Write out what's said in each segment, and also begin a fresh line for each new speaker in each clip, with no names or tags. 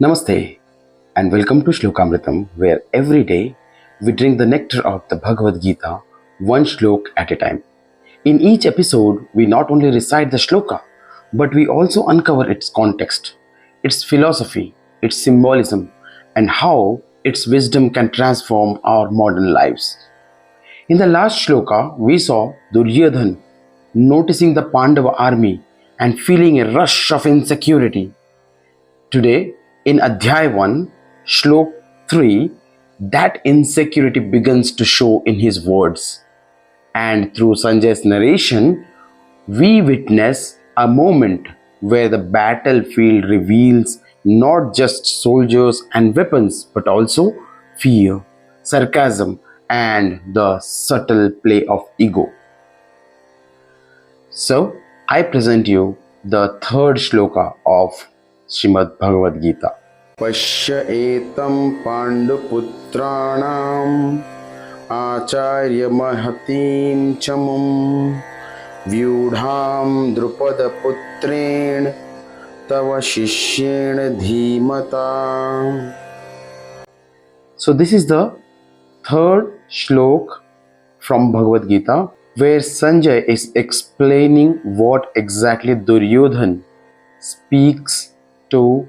Namaste and welcome to Shlokamritam, where every day we drink the nectar of the Bhagavad Gita, one shlok at a time. In each episode, we not only recite the shloka, but we also uncover its context, its philosophy, its symbolism, and how its wisdom can transform our modern lives. In the last shloka, we saw Duryodhana noticing the Pandava army and feeling a rush of insecurity. Today, in Adhyay 1, Shlok 3, that insecurity begins to show in his words. And through Sanjay's narration, we witness a moment where the battlefield reveals not just soldiers and weapons, but also fear, sarcasm, and the subtle play of ego. So, I present you the third shloka of Srimad Bhagavad Gita. Pashya etam panduputranam acharya mahatim chamam vyudham drupada putren tava shishyena dhimata. So this is the third shlok from Bhagavad Gita, where Sanjay is explaining what exactly Duryodhana speaks to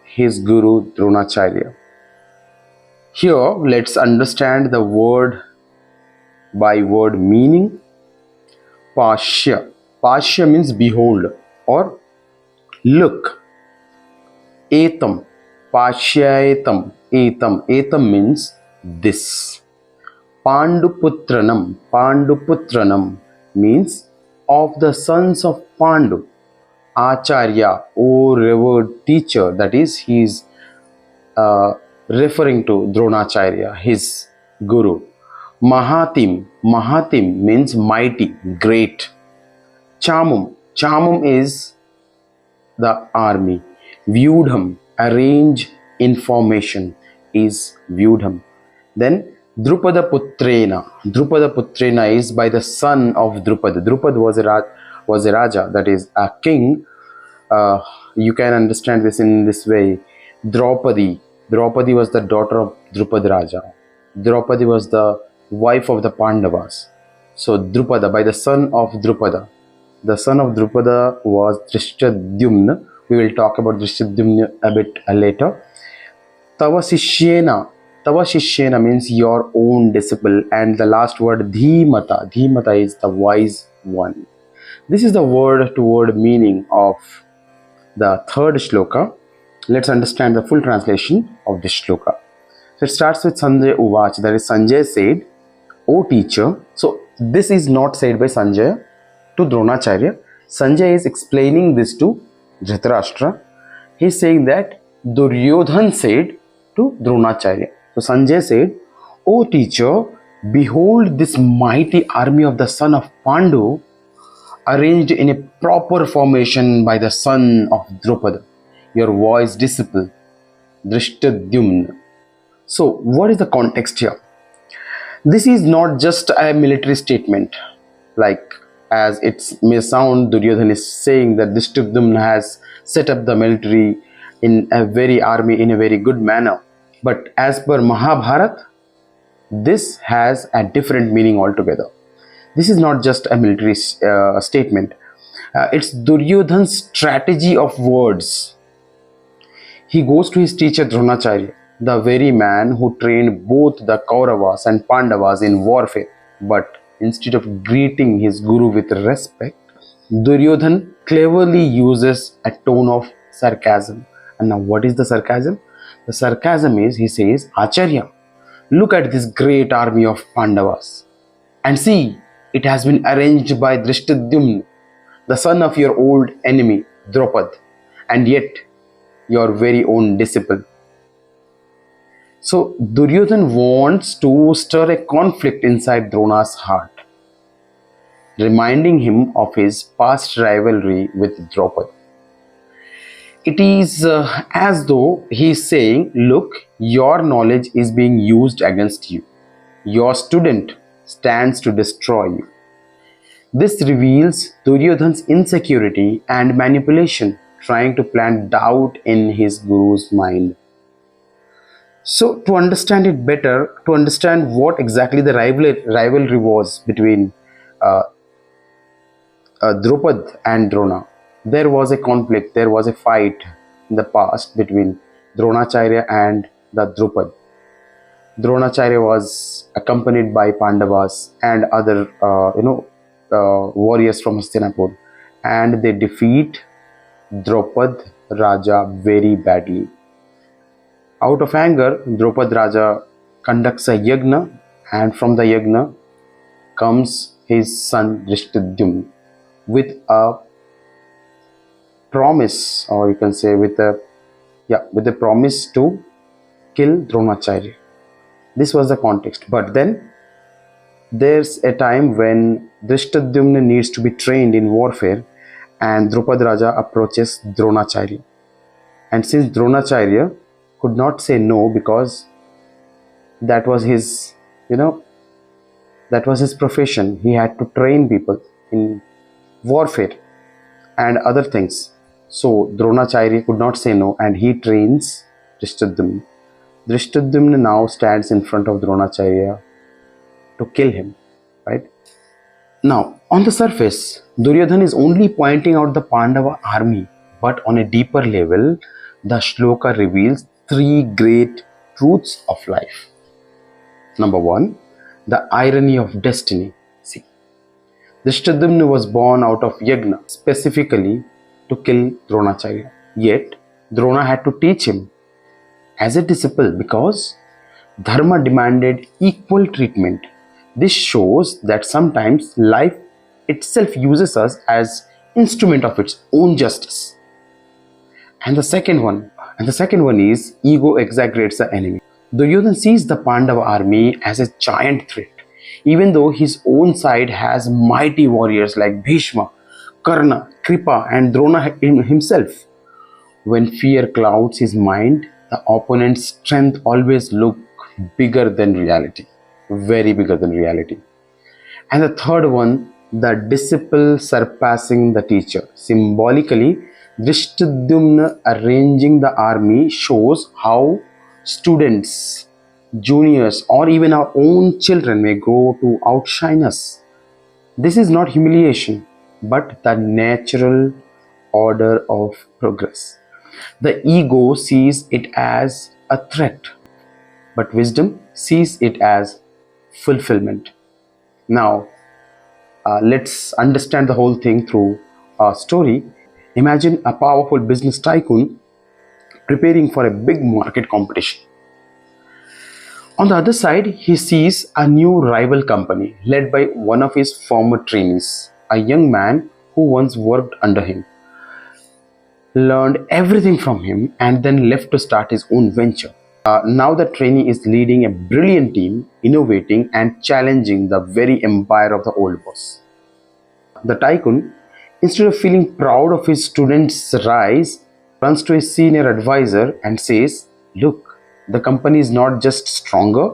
his guru Dronacharya. Here, let's understand the word by word meaning. Pashya. Pashya means behold or look. Etam. Pashyaetam. Etam. Etam means this. Panduputranam. Panduputranam means of the sons of Pandu. Acharya, O revered teacher, that is, he is referring to Dronacharya, his guru. Mahatim, Mahatim means mighty, great. Chamum, Chamum is the army. Vyudham, arrange information, is Vyudham. Then Drupada Putrena, Drupada Putrena is by the son of Drupada. Drupada was a Raja, that is a king. You can understand this in this way. Draupadi was the daughter of Drupada Raja. Draupadi was the wife of the Pandavas. So Drupada, by the son of Drupada. The son of Drupada was Dhrishtadyumna. We will talk about Dhrishtadyumna a bit later. Tava Sishyena. Tava Sishyena means your own disciple. And the last word Dhimata. Dhimata is the wise one. This is the word-to-word meaning of the third shloka. Let's understand the full translation of this shloka. So it starts with Sanjay Uvach, that is Sanjay said, O teacher. So this is not said by Sanjay to Dronacharya. Sanjay is explaining this to Dhritarashtra. He is saying that Duryodhana said to Dronacharya. So Sanjay said, O teacher, behold this mighty army of the son of Pandu arranged in a proper formation by the son of Drupada, your wise disciple, Dhrishtadyumna. So, what is the context here? This is not just a military statement, like as it may sound, Duryodhana is saying that Dhrishtadyumna has set up the military in a very good manner. But as per Mahabharata, this has a different meaning altogether. This is not just a military statement. It's Duryodhana's strategy of words. He goes to his teacher Dronacharya, the very man who trained both the Kauravas and Pandavas in warfare. But instead of greeting his guru with respect, Duryodhana cleverly uses a tone of sarcasm. And now what is the sarcasm? The sarcasm is, he says, Acharya, look at this great army of Pandavas and see, it has been arranged by Dhrishtadyumna, the son of your old enemy, Draupad, and yet your very own disciple. So Duryodhana wants to stir a conflict inside Drona's heart, reminding him of his past rivalry with Draupad. It is as though he is saying, look, your knowledge is being used against you. Your student stands to destroy you. This reveals Duryodhana's insecurity and manipulation, trying to plant doubt in his guru's mind. So, to understand it better, to understand what exactly the rivalry was between uh, Drupad and Drona, there was a conflict, there was a fight in the past between Dronacharya and the Drupad. Dronacharya was accompanied by Pandavas and other, warriors from Hastinapur, and they defeat Drupad Raja very badly. Out of anger, Drupad Raja conducts a yagna, and from the yagna comes his son Dhrishtadyumna with a promise, or you can say with a promise to kill Dronacharya. This was the context. But then there's a time when Dhrishtadyumna needs to be trained in warfare, and Drupad Raja approaches Dronacharya. And since Dronacharya could not say no, because that was his, that was his profession. He had to train people in warfare and other things. So Dronacharya could not say no, and he trains Dhrishtadyumna. Dhrishtadyumna now stands in front of Dronacharya to kill him, right? Now, on the surface, Duryodhana is only pointing out the Pandava army, but on a deeper level, the shloka reveals three great truths of life. Number one, the irony of destiny. See, Dhrishtadyumna was born out of yagna, specifically to kill Dronacharya. Yet, Drona had to teach him as a disciple because dharma demanded equal treatment. This shows that sometimes life itself uses us as instrument of its own justice. And the second one is ego exaggerates the enemy. Duryodhana sees the Pandava army as a giant threat, even though his own side has mighty warriors like Bhishma, Karna, Kripa, and Drona himself. When fear clouds his mind, the opponent's strength always looks bigger than reality, very bigger than reality. And the third one, the disciple surpassing the teacher. Symbolically, Dhrishtadyumna arranging the army shows how students, juniors, or even our own children may grow to outshine us. This is not humiliation, but the natural order of progress. The ego sees it as a threat, but wisdom sees it as fulfillment. Now, let's understand the whole thing through a story. Imagine a powerful business tycoon preparing for a big market competition. On the other side, he sees a new rival company led by one of his former trainees, a young man who once worked under him, learned everything from him, and then left to start his own venture. Now the trainee is leading a brilliant team, innovating and challenging the very empire of the old boss. The tycoon, instead of feeling proud of his student's rise, runs to his senior advisor and says, "Look, the company is not just stronger,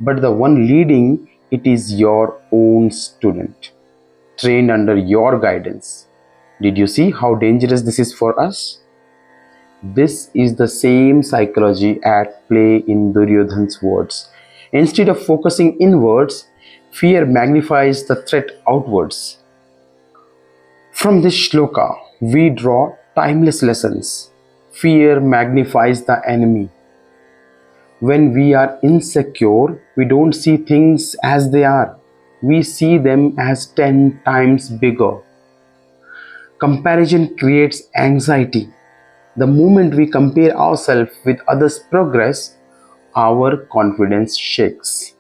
but the one leading it is your own student, trained under your guidance. Did you see how dangerous this is for us?" This is the same psychology at play in Duryodhana's words. Instead of focusing inwards, fear magnifies the threat outwards. From this shloka, we draw timeless lessons. Fear magnifies the enemy. When we are insecure, we don't see things as they are. We see them as 10 times bigger. Comparison creates anxiety. The moment we compare ourselves with others' progress, our confidence shakes.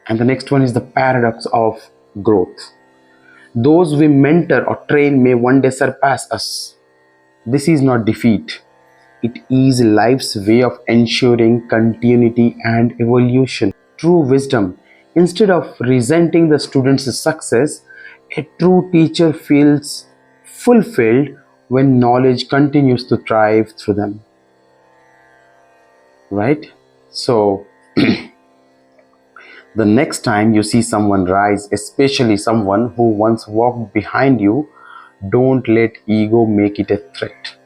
And the next one is the paradox of growth. Those we mentor or train may one day surpass us. This is not defeat. It is life's way of ensuring continuity and evolution. True wisdom. Instead of resenting the student's success, a true teacher feels fulfilled when knowledge continues to thrive through them. Right? So, the next time you see someone rise, especially someone who once walked behind you, don't let ego make it a threat.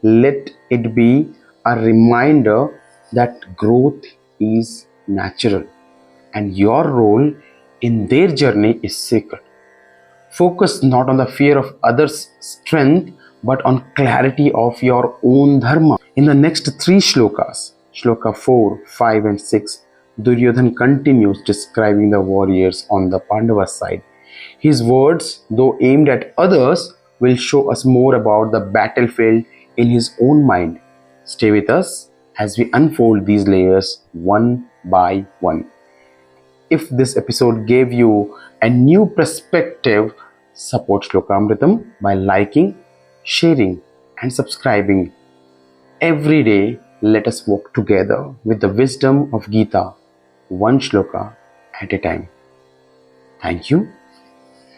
Let it be a reminder that growth is natural and your role in their journey is sacred. Focus not on the fear of others' strength but on clarity of your own dharma. In the next three shlokas, shloka 4, 5, and 6, Duryodhana continues describing the warriors on the Pandava side. His words, though aimed at others, will show us more about the battlefield in his own mind. Stay with us as we unfold these layers one by one. If this episode gave you a new perspective, support Shlokamritam by liking, sharing, and subscribing. Every day, let us walk together with the wisdom of Gita, one shloka at a time. Thank you.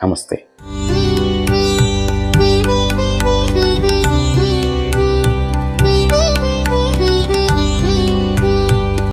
Namaste.